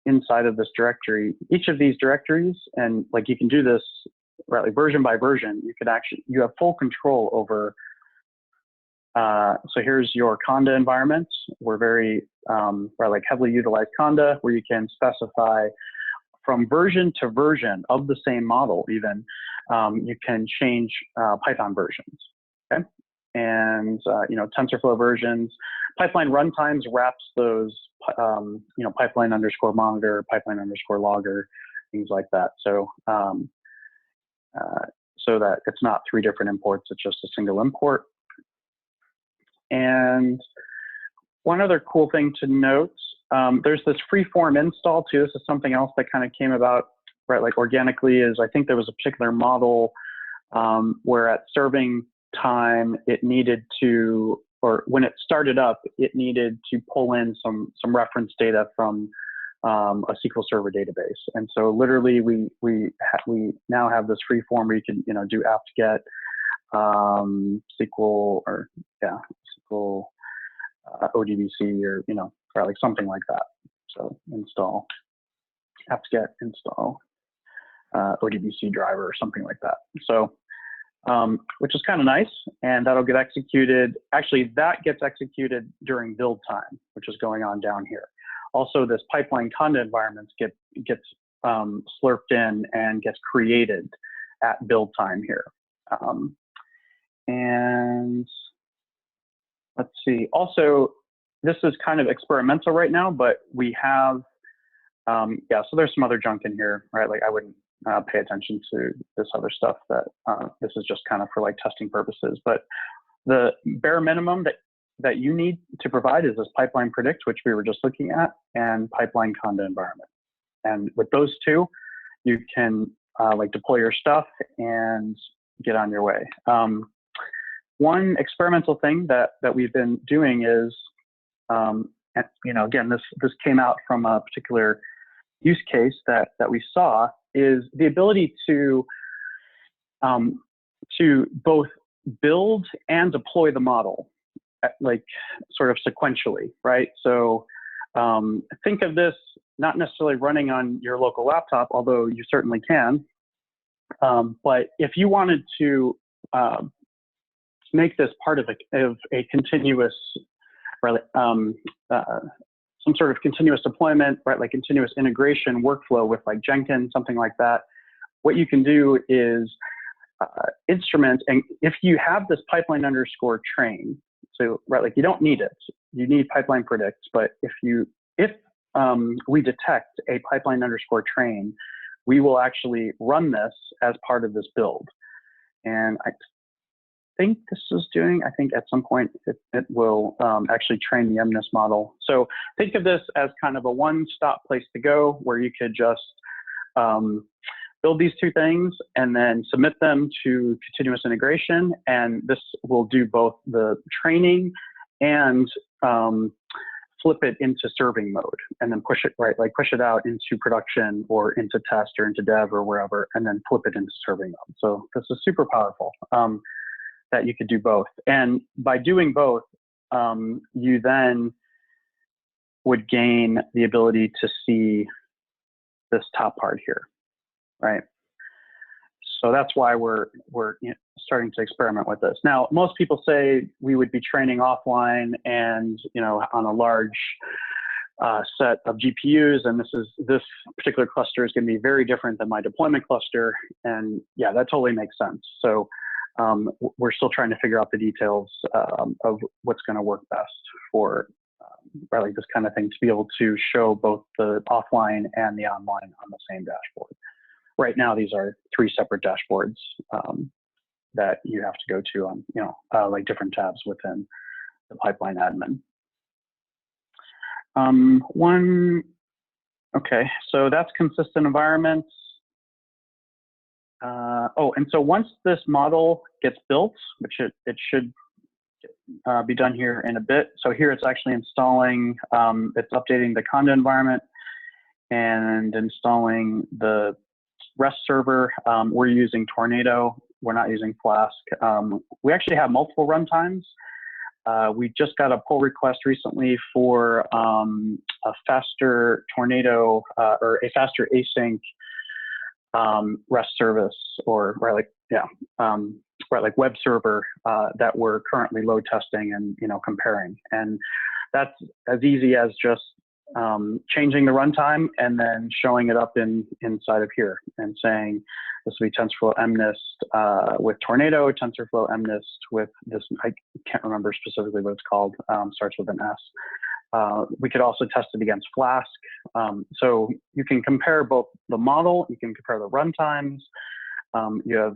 inside of this directory, each of these directories, and like you can do this right, like version by version, you have full control over. So here's your Conda environment. We're very heavily utilized Conda, where you can specify from version to version of the same model. Even you can change Python versions. Okay, and TensorFlow versions. Pipeline runtimes wraps those pipeline underscore monitor, pipeline underscore logger, things like that. So so that it's not 3 different imports, it's just a single import. And one other cool thing to note, there's this Freeform Install too. This is something else that kind of came about, right, like organically, is I think there was a particular model where at serving time, it needed to, or when it started up, it needed to pull in some reference data from a SQL Server database. And so literally we now have this free form where you can do apt-get SQL, or SQL ODBC, or like something like that. So install apt-get install ODBC driver or something like that. So which is kind of nice, and that'll get executed. Actually, that gets executed during build time, which is going on down here. Also, this Pipeline Conda environment gets slurped in and gets created at build time here. And let's see. Also, this is kind of experimental right now, but we have, yeah, so there's some other junk in here, right? Like I wouldn't pay attention to this other stuff that this is just kind of for like testing purposes. But the bare minimum that you need to provide is this pipeline predict, which we were just looking at, and pipeline conda environment. And with those two, you can like deploy your stuff and get on your way. One experimental thing that we've been doing is, and, again, this came out from a particular use case that we saw, is the ability to both build and deploy the model, like sort of sequentially, right? So think of this not necessarily running on your local laptop, although you certainly can. But if you wanted to make this part of a continuous, right, some sort of continuous deployment, right, like continuous integration workflow with like Jenkins, something like that, what you can do is instrument, and if you have this pipeline underscore train, so right, like you don't need it, you need pipeline predict, but if we detect a pipeline underscore train, we will actually run this as part of this build. And I think this is doing, I think at some point it will actually train the MNIST model. So think of this as kind of a one-stop place to go where you could just build these two things and then submit them to continuous integration. And this will do both the training and flip it into serving mode, and then push it, right, like push it out into production or into test or into dev or wherever, and then flip it into serving mode. So this is super powerful that you could do both. And by doing both, you then would gain the ability to see this top part here, right? So that's why we're starting to experiment with this. Now, most people say we would be training offline and on a large set of GPUs, and this particular cluster is going to be very different than my deployment cluster. And yeah, that totally makes sense. So we're still trying to figure out the details of what's going to work best for really this kind of thing, to be able to show both the offline and the online on the same dashboard. Right now, these are 3 separate dashboards that you have to go to on, like different tabs within the pipeline admin. Okay, so that's consistent environments. And so once this model gets built, which it should be done here in a bit. So here it's actually installing, it's updating the Conda environment and installing the REST server. We're using Tornado. We're not using Flask. We actually have multiple runtimes. We just got a pull request recently for a faster Tornado or a faster async REST service, or like web server that we're currently load testing and comparing. And that's as easy as just changing the runtime and then showing it up inside of here and saying this will be TensorFlow MNIST with Tornado, TensorFlow MNIST with this, I can't remember specifically what it's called, starts with an S. We could also test it against Flask. So you can compare both the model, you can compare the runtimes, you have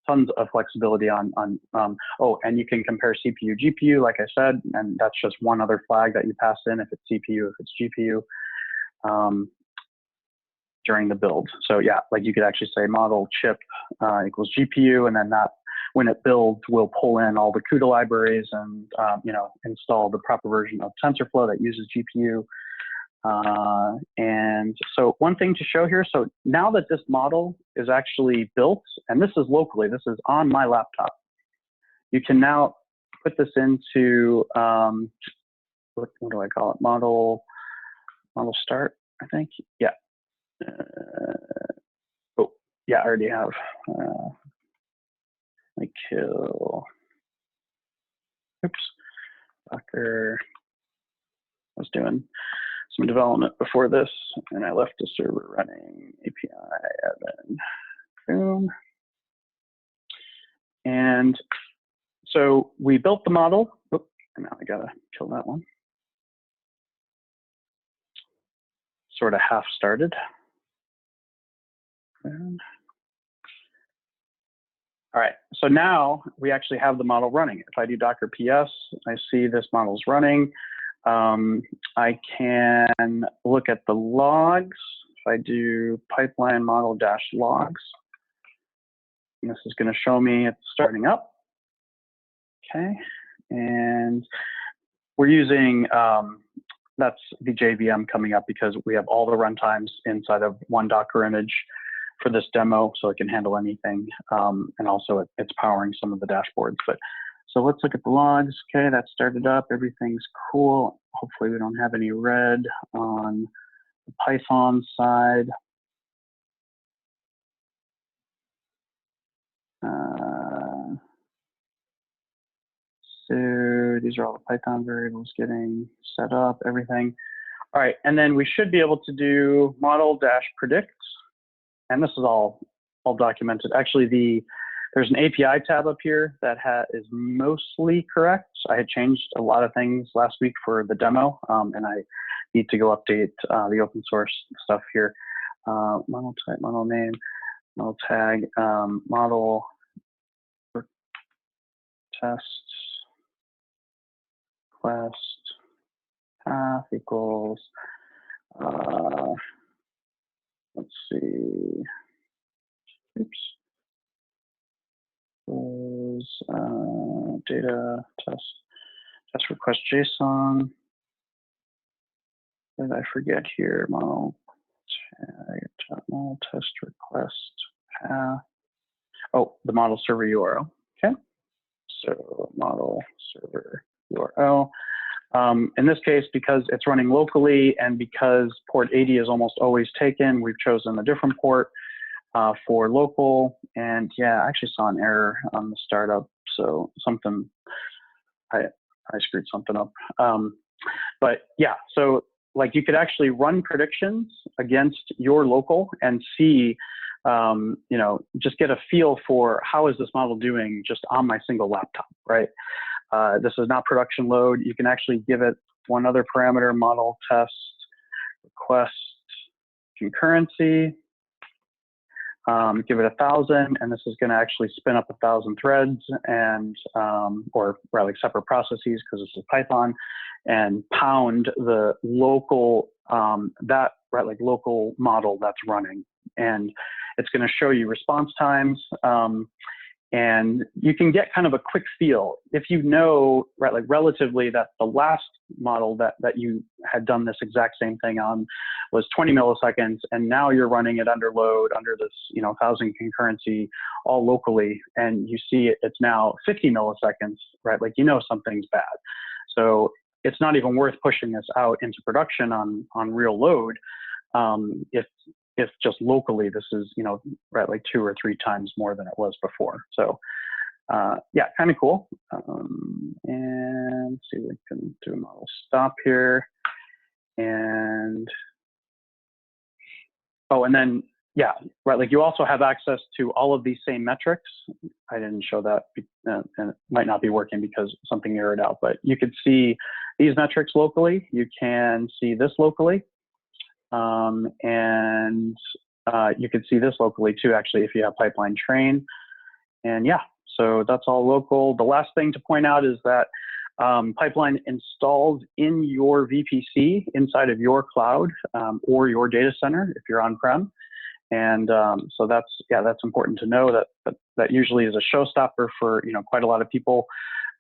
tons of flexibility on and you can compare CPU, GPU, like I said, and that's just one other flag that you pass in if it's CPU, if it's GPU, during the build. So yeah, like you could actually say model chip equals GPU, and then that, when it builds, we'll pull in all the CUDA libraries and install the proper version of TensorFlow that uses GPU. And so one thing to show here, so now that this model is actually built, and this is locally, this is on my laptop, you can now put this into, what do I call it? Model start, I think. Yeah. Yeah, I already have. Let me kill. Oops. Docker. I was doing some development before this, and I left the server running, API admin, boom. And so we built the model. Oops, and now I gotta kill that one. sort of half started. And, all right, so now we actually have the model running. If I do Docker PS, I see this model's running. I can look at the logs. If I do pipeline model dash logs, and this is going to show me it's starting up. Okay, and we're using, that's the JVM coming up because we have all the runtimes inside of one Docker image for this demo, so it can handle anything. And also it's powering some of the dashboards. But so let's look at the logs. Okay, that started up, everything's cool. Hopefully we don't have any red on the Python side. So these are all the Python variables getting set up, everything. All right, and then we should be able to do model dash predict. And this is all documented. Actually, there's an API tab up here that is mostly correct. I had changed a lot of things last week for the demo, and I need to go update the open source stuff here. Model type, model name, model tag, model test, quest, path equals, let's see, oops, data test request JSON. What did I forget here? Model tag, model test request path. Oh, the model server URL. Okay, so model server URL. In this case, because it's running locally and because port 80 is almost always taken, we've chosen a different port for local. And yeah, I actually saw an error on the startup. So something, I screwed something up. But yeah, so like you could actually run predictions against your local and see, you know, just get a feel for how is this model doing just on my single laptop, right? This is not production load. You can actually give it one other parameter, model test request concurrency. Give it 1,000, and this is going to actually spin up 1,000 threads and, or like separate processes because this is Python, and pound the local local model that's running, and it's going to show you response times. And you can get kind of a quick feel if you know, right, like relatively that the last model that you had done this exact same thing on was 20 milliseconds, and now you're running it under load, under this, you know, 1,000 concurrency, all locally, and you see it's now 50 milliseconds, right? Like, you know, something's bad. So it's not even worth pushing this out into production on real load. If just locally, this is, you know, right, like 2 or 3 times more than it was before. So yeah, kind of cool. And see, we can do a model stop here. And oh, and then yeah, right, like you also have access to all of these same metrics. I didn't show that, and it might not be working because something errored out, but you could see these metrics locally. You can see this locally. And you can see this locally too, actually, if you have pipeline train. And yeah, so that's all local. The last thing to point out is that pipeline installs in your VPC inside of your cloud or your data center if you're on-prem. And so that's important to know that usually is a showstopper for, you know, quite a lot of people.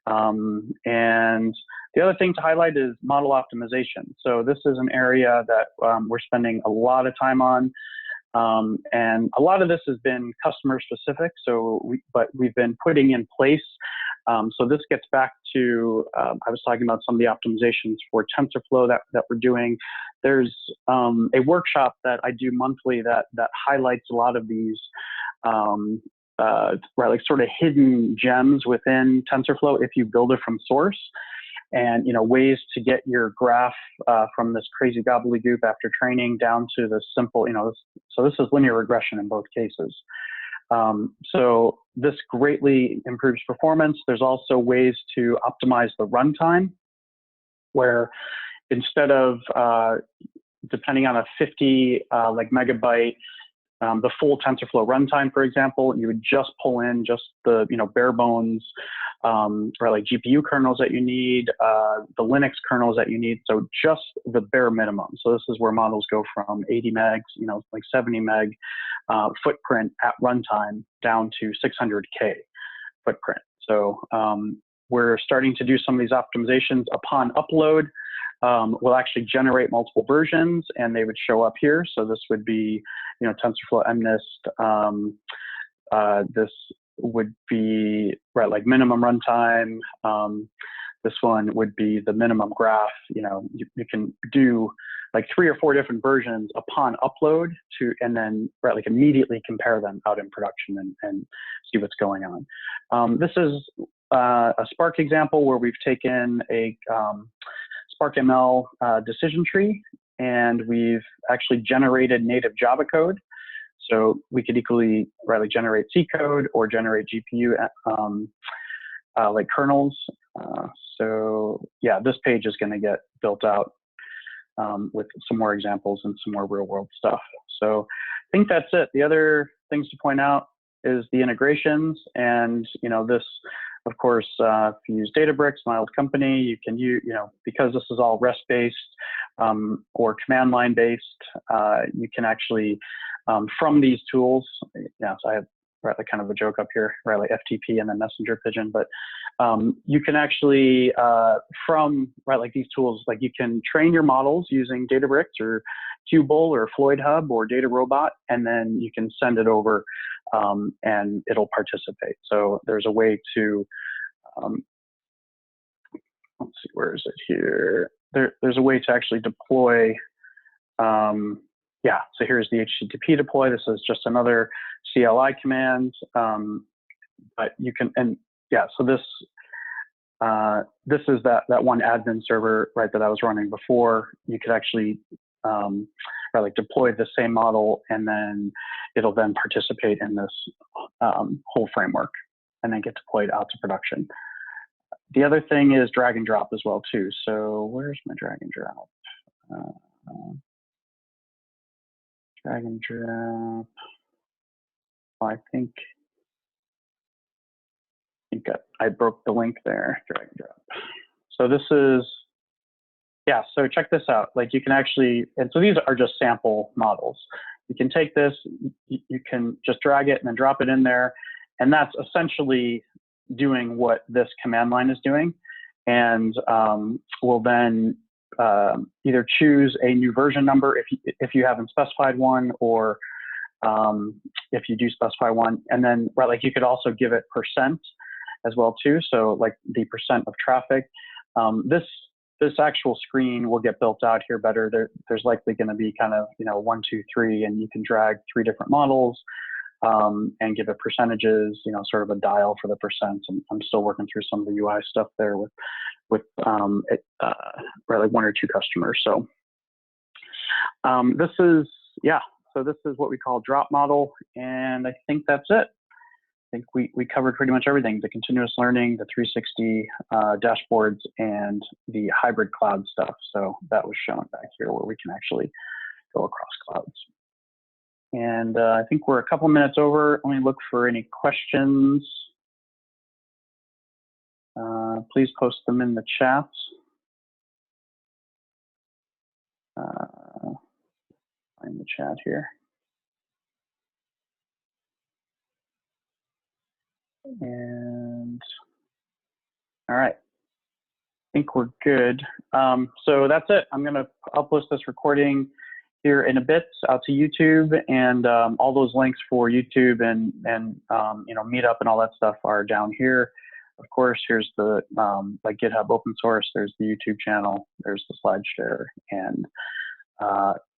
And the other thing to highlight is model optimization. So this is an area that we're spending a lot of time on. And a lot of this has been customer specific. So but we've been putting in place. So this gets back to, I was talking about some of the optimizations for TensorFlow that we're doing. There's a workshop that I do monthly that highlights a lot of these right, like sort of hidden gems within TensorFlow if you build it from source, and, you know, ways to get your graph from this crazy gobbledygook after training down to the simple, you know, so this is linear regression in both cases. So this greatly improves performance. There's also ways to optimize the runtime, where instead of depending on a 50 like megabyte, the full TensorFlow runtime, for example, you would just pull in just the bare bones, or like GPU kernels that you need, the Linux kernels that you need. So just the bare minimum. So this is where models go from 80 megs, like 70 meg footprint at runtime down to 600K footprint. So we're starting to do some of these optimizations upon upload. We'll actually generate multiple versions, and they would show up here. So this would be, TensorFlow MNIST. This would be like minimum runtime. This one would be the minimum graph. You can do like 3 or 4 different versions upon upload and then like immediately compare them out in production and see what's going on. This is a Spark example where we've taken a Spark ML decision tree, and we've actually generated native Java code. So we could equally generate C code or generate GPU like kernels. So yeah, this page is going to get built out with some more examples and some more real world stuff. So I think that's it. The other things to point out is the integrations, and this, of course, if you use Databricks, my old company, you can use, because this is all REST-based or command line based, you can actually, from these tools, so I have kind of a joke up here, like FTP and then Messenger Pigeon, but you can actually, from like these tools, like you can train your models using Databricks or Qubole or Floyd Hub or Data Robot, and then you can send it over and it'll participate. So there's a way to, let's see, where is it here? There's a way to actually deploy, yeah, so here's the HTTP deploy. This is just another CLI command, but you can, and yeah, so this is that one admin server, that I was running before. You could actually like deploy the same model, and then it'll then participate in this whole framework and then get deployed out to production. The other thing is drag and drop as well too. So where's my drag and drop? Drag and drop. Well, I think I broke the link there. Drag and drop. So this is, yeah, so check this out. Like you can actually, and so these are just sample models. You can take this, you can just drag it and then drop it in there. And that's essentially doing what this command line is doing. And we'll then either choose a new version number if you haven't specified one, or if you do specify one. And then like you could also give it percent as well too. So like the percent of traffic. This actual screen will get built out here better. There's likely going to be kind of 1, 2, 3, and you can drag 3 different models and give it percentages. Sort of a dial for the percent. And I'm still working through some of the UI stuff there with like 1 or 2 customers. So this is, yeah. So this is what we call drop model, and I think that's it. I think we covered pretty much everything: the continuous learning, the 360 dashboards, and the hybrid cloud stuff. So that was shown back here where we can actually go across clouds. And I think we're a couple minutes over. Let me look for any questions. Please post them in the chat. Find the chat here. And all right, I think we're good. So that's it. I'll post this recording here in a bit out to YouTube, and all those links for YouTube and Meetup and all that stuff are down here. Of course, here's the like GitHub open source. There's the YouTube channel. There's the SlideShare and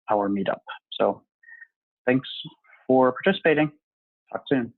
our Meetup. So thanks for participating. Talk soon.